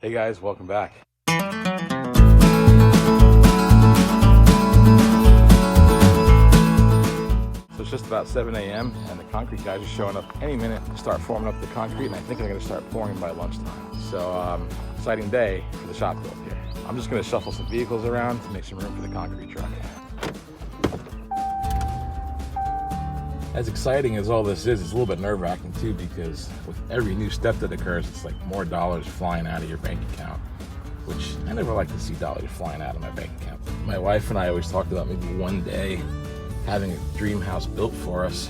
Hey guys, welcome back. So it's just about 7 a.m. and the concrete guys are showing up any minute to start forming up the concrete, and I think they're going to start pouring by lunchtime. So exciting day for the shop build here. I'm just going to shuffle some vehicles around to make some room for the concrete truck. As exciting as all this is, it's a little bit nerve-wracking too, because with every new step that occurs, it's like more dollars flying out of your bank account, which I never like to see dollars flying out of my bank account. My wife and I always talked about maybe one day having a dream house built for us.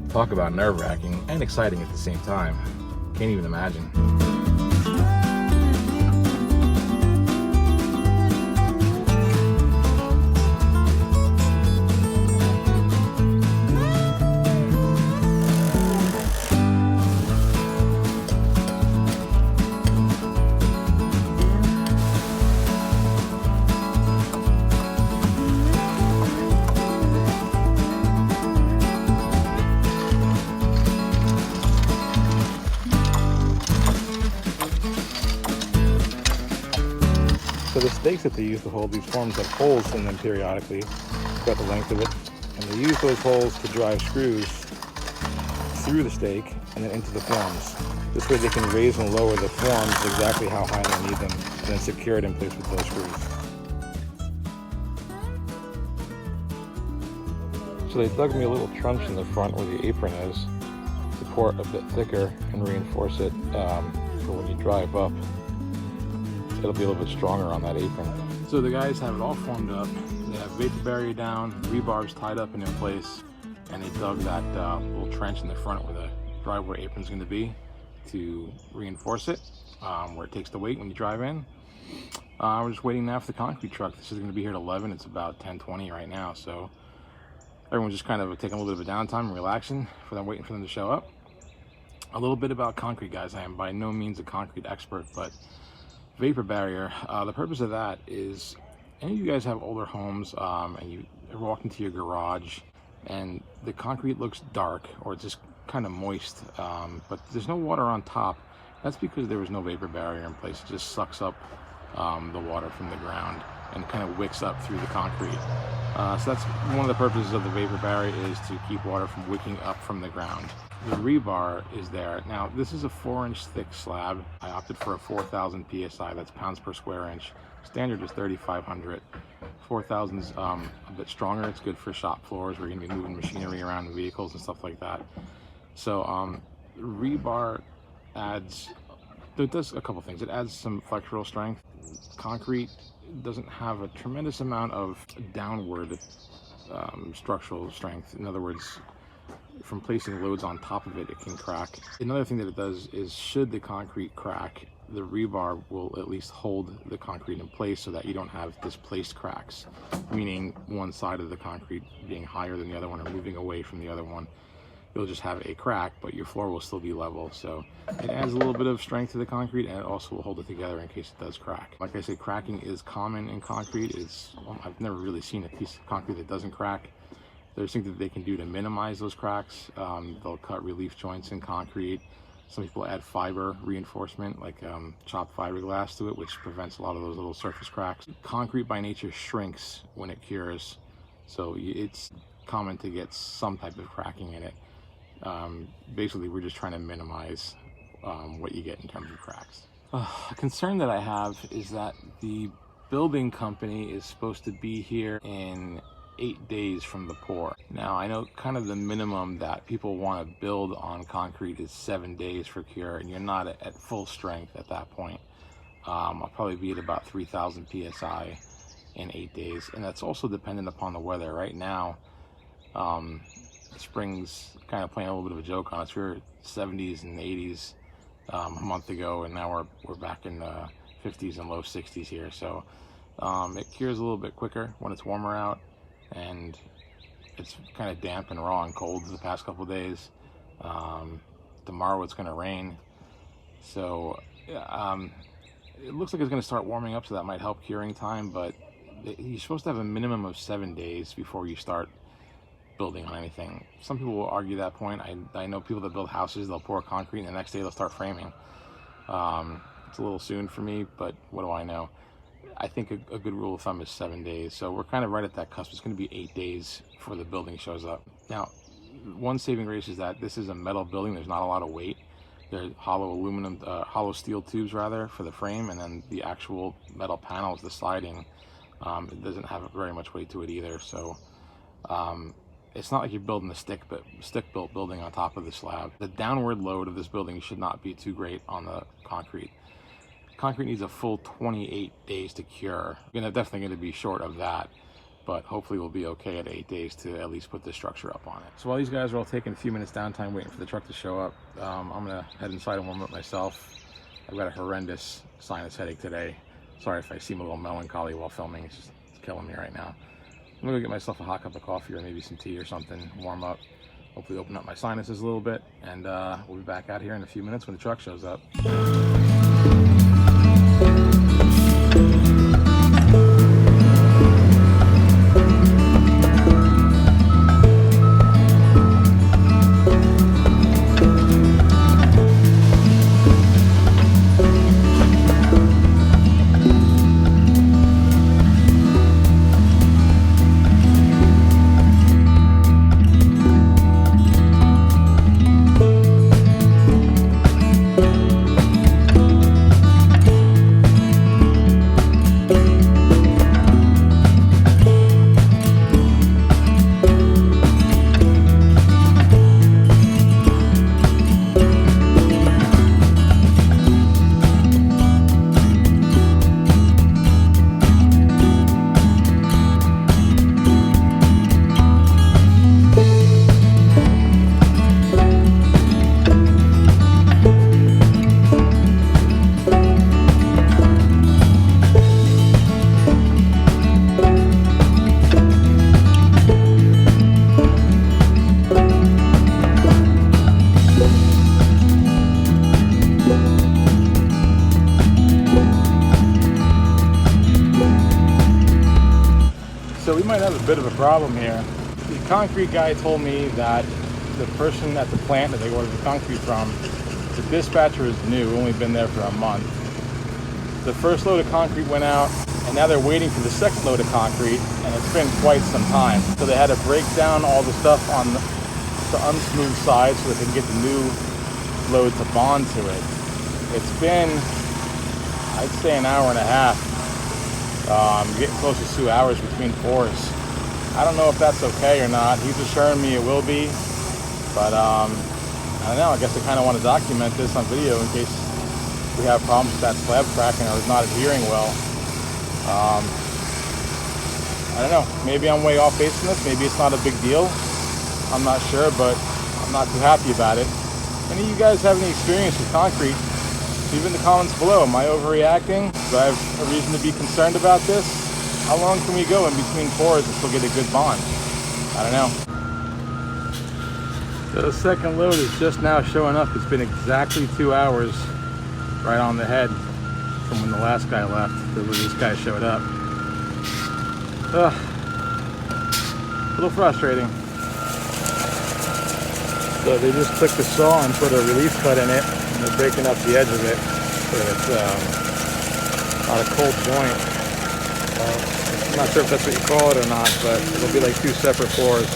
Talk about nerve-wracking and exciting at the same time. Can't even imagine. So the stakes that they use to hold these forms have holes in them periodically throughout the length of it, and they use those holes to drive screws through the stake and then into the forms. This way they can raise and lower the forms exactly how high they need them, and then secure it in place with those screws. So they dug me a little trench in the front where the apron is to pour it a bit thicker and reinforce it for when you drive up. It'll be a little bit stronger on that apron. So the guys have it all formed up. They have vapor barrier down, rebars tied up and in place, and they dug that little trench in the front where the driveway apron is going to be to reinforce it, where it takes the weight when you drive in. We're just waiting now for the concrete truck. This is going to be here at 11. It's about 10:20 right now, so everyone's just kind of taking a little bit of a downtime and relaxing for them, waiting for them to show up. A little bit about concrete, guys. I am by no means a concrete expert, but vapor barrier, the purpose of that is, any of you guys have older homes and you walk into your garage and the concrete looks dark or it's just kind of moist, but there's no water on top. That's because there was no vapor barrier in place. It just sucks up the water from the ground and kind of wicks up through the concrete. So that's one of the purposes of the vapor barrier, is to keep water from wicking up from the ground. The rebar is there. Now, this is a 4-inch thick slab. I opted for a 4,000 PSI, that's pounds per square inch. Standard is 3,500. 4,000 is a bit stronger. It's good for shop floors where you're gonna be moving machinery around in vehicles and stuff like that. So rebar adds, it does a couple things. It adds some flexural strength. Concrete doesn't have a tremendous amount of downward structural strength. In other words, from placing loads on top of it, it can crack. Another thing that it does is, should the concrete crack, the rebar will at least hold the concrete in place so that you don't have displaced cracks, meaning one side of the concrete being higher than the other one or moving away from the other one. You'll just have a crack, but your floor will still be level. So it adds a little bit of strength to the concrete, and it also will hold it together in case it does crack. Like I said, cracking is common in concrete. I've never really seen a piece of concrete that doesn't crack. There's things that they can do to minimize those cracks. They'll cut relief joints in concrete. Some people add fiber reinforcement, like chopped fiberglass to it, which prevents a lot of those little surface cracks. Concrete by nature shrinks when it cures, so it's common to get some type of cracking in it. Basically, we're just trying to minimize what you get in terms of cracks. A concern that I have is that the building company is supposed to be here in 8 days from the pour. Now, I know kind of the minimum that people want to build on concrete is 7 days for cure, and you're not at full strength at that point. I'll probably be at about 3,000 PSI in 8 days, and that's also dependent upon the weather. Right now, spring's kind of playing a little bit of a joke on us. We were 70s and 80s a month ago, and now we're back in the 50s and low 60s here. So it cures a little bit quicker when it's warmer out, and it's kind of damp and raw and cold the past couple of days. Tomorrow it's going to rain, so it looks like it's going to start warming up, so that might help curing time, but you're supposed to have a minimum of 7 days before you start building on anything. Some people will argue that point. I know people that build houses, they'll pour concrete and the next day they'll start framing. it's a little soon for me, but what do I know? I think a good rule of thumb is 7 days. So we're kind of right at that cusp. It's going to be 8 days before the building shows up. Now, one saving grace is that this is a metal building. There's not a lot of weight. There's hollow steel tubes rather for the frame, and then the actual metal panels, the siding, it doesn't have very much weight to it either. So it's not like you're building a stick-built building on top of the slab. The downward load of this building should not be too great on the concrete. Concrete needs a full 28 days to cure. You're definitely going to be short of that, but hopefully we'll be okay at 8 days to at least put the structure up on it. So while these guys are all taking a few minutes downtime waiting for the truck to show up, I'm gonna head inside and warm up myself. I've got a horrendous sinus headache today. Sorry if I seem a little melancholy while filming, it's killing me right now. I'm gonna go get myself a hot cup of coffee or maybe some tea or something, warm up, hopefully open up my sinuses a little bit, and we'll be back out here in a few minutes when the truck shows up. So we might have a bit of a problem here. The concrete guy told me that the person at the plant that they ordered the concrete from, the dispatcher is new, only been there for a month. The first load of concrete went out, and now they're waiting for the second load of concrete, and it's been quite some time. So they had to break down all the stuff on the unsmooth side so that they can get the new load to bond to it. It's been, I'd say, an hour and a half. Getting close to 2 hours between pours. I don't know if that's okay or not. He's assuring me it will be, but I don't know. I guess I kind of want to document this on video in case we have problems with that slab cracking or it's not adhering well. I don't know. Maybe I'm way off base in this. Maybe it's not a big deal. I'm not sure, but I'm not too happy about it. Any of you guys have any experience with concrete? Leave in the comments below. Am I overreacting? Do I have a reason to be concerned about this? How long can we go in between pours and still get a good bond? I don't know. So the second load is just now showing up. It's been exactly 2 hours, right on the head from when the last guy left to when this guy showed up. A little frustrating. So they just took the saw and put a release cut in it, and they're breaking up the edge of it so that it's not a cold joint. I'm not sure if that's what you call it or not, but it'll be like two separate pours.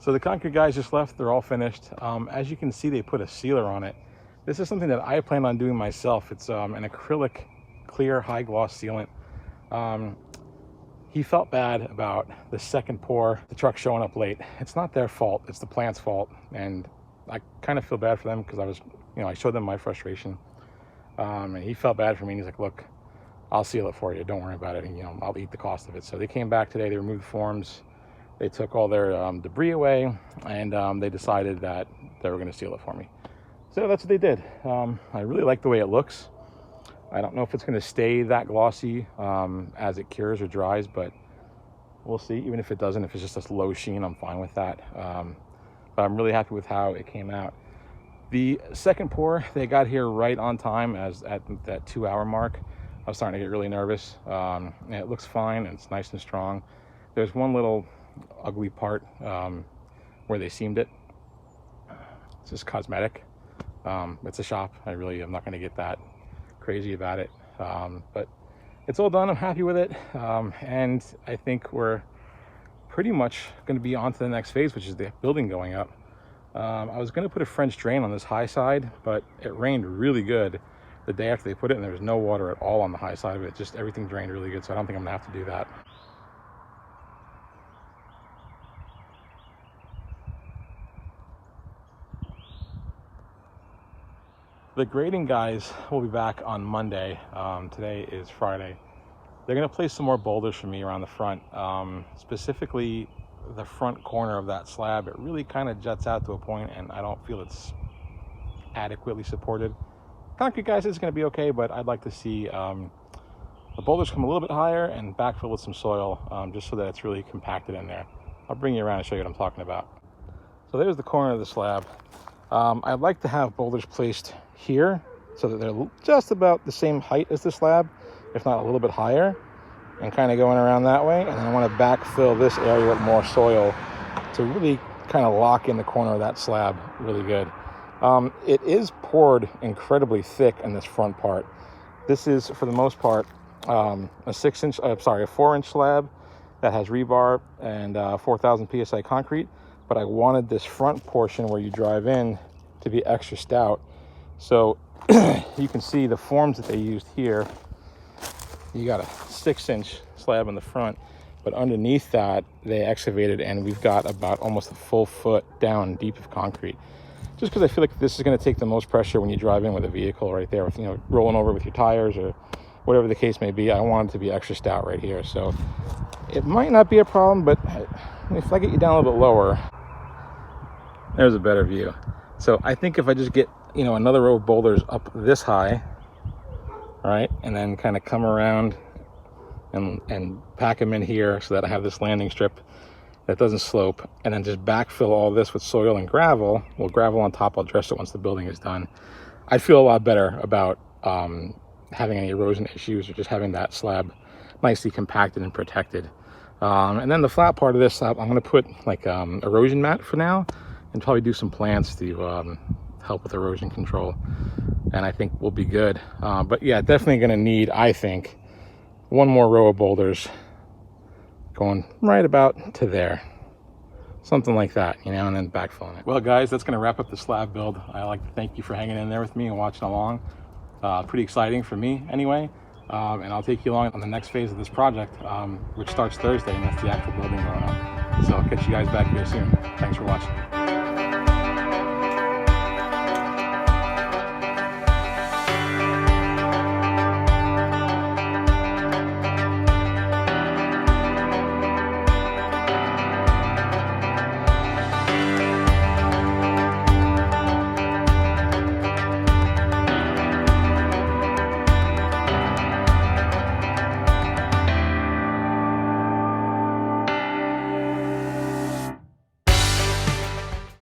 So the concrete guys just left. They're all finished. As you can see, they put a sealer on it. This is something that I plan on doing myself. It's an acrylic clear high gloss sealant. He felt bad about the second pour, the truck showing up late. It's not their fault, it's the plant's fault. And I kind of feel bad for them because I showed them my frustration. And he felt bad for me. And he's like, look, I'll seal it for you. Don't worry about it. And, I'll eat the cost of it. So they came back today, they removed the forms. They took all their debris away, and they decided that they were gonna seal it for me. So that's what they did. I really like the way it looks. I don't know if it's going to stay that glossy as it cures or dries, but we'll see. Even if it doesn't, if it's just a low sheen, I'm fine with that. But I'm really happy with how it came out. The second pour, they got here right on time at that 2-hour mark. I was starting to get really nervous. And it looks fine, and it's nice and strong. There's one little ugly part where they seamed it. It's just cosmetic. It's a shop. I'm not going to get that crazy about it, but it's all done. I'm happy with it, and I think we're pretty much going to be on to the next phase, which is the building going up. I was going to put a French drain on this high side, but it rained really good the day after they put it, and there was no water at all on the high side of it. Just everything drained really good, so I don't think I'm gonna have to do that. The grading guys will be back on Monday. Today is Friday. They're gonna place some more boulders for me around the front, specifically the front corner of that slab. It really kind of juts out to a point, and I don't feel it's adequately supported. Concrete guys is gonna be okay, but I'd like to see the boulders come a little bit higher and backfill with some soil, just so that it's really compacted in there. I'll bring you around and show you what I'm talking about. So there's the corner of the slab. I'd like to have boulders placed here so that they're just about the same height as the slab, if not a little bit higher, and kind of going around that way. And then I want to backfill this area with more soil to really kind of lock in the corner of that slab really good. It is poured incredibly thick in this front part. This is, for the most part, a 4-inch slab that has rebar and 4,000 psi concrete, but I wanted this front portion where you drive in to be extra stout. So you can see the forms that they used here. You got a 6-inch slab in the front, but underneath that they excavated, and we've got about almost a full foot down deep of concrete. Just because I feel like this is going to take the most pressure when you drive in with a vehicle right there, with rolling over with your tires or whatever the case may be. I want it to be extra stout right here, so it might not be a problem, but if I get you down a little bit lower, there's a better view. So I think if I just get another row of boulders up this high, right, and then kind of come around and pack them in here so that I have this landing strip that doesn't slope, and then just backfill all this with soil and gravel. Well, gravel on top, I'll dress it once the building is done. I'd feel a lot better about having any erosion issues, or just having that slab nicely compacted and protected. And then the flat part of this, I'm going to put like erosion mat for now, and probably do some plants to help with erosion control, and I think we'll be good. But yeah, definitely going to need, I think, one more row of boulders going right about to there, something like that, and then backfilling it. Well guys, that's going to wrap up the slab build. I'd like to thank you for hanging in there with me and watching along. Pretty exciting for me anyway, and I'll take you along on the next phase of this project, which starts Thursday, and that's the actual building going on. So I'll catch you guys back here soon. Thanks for watching.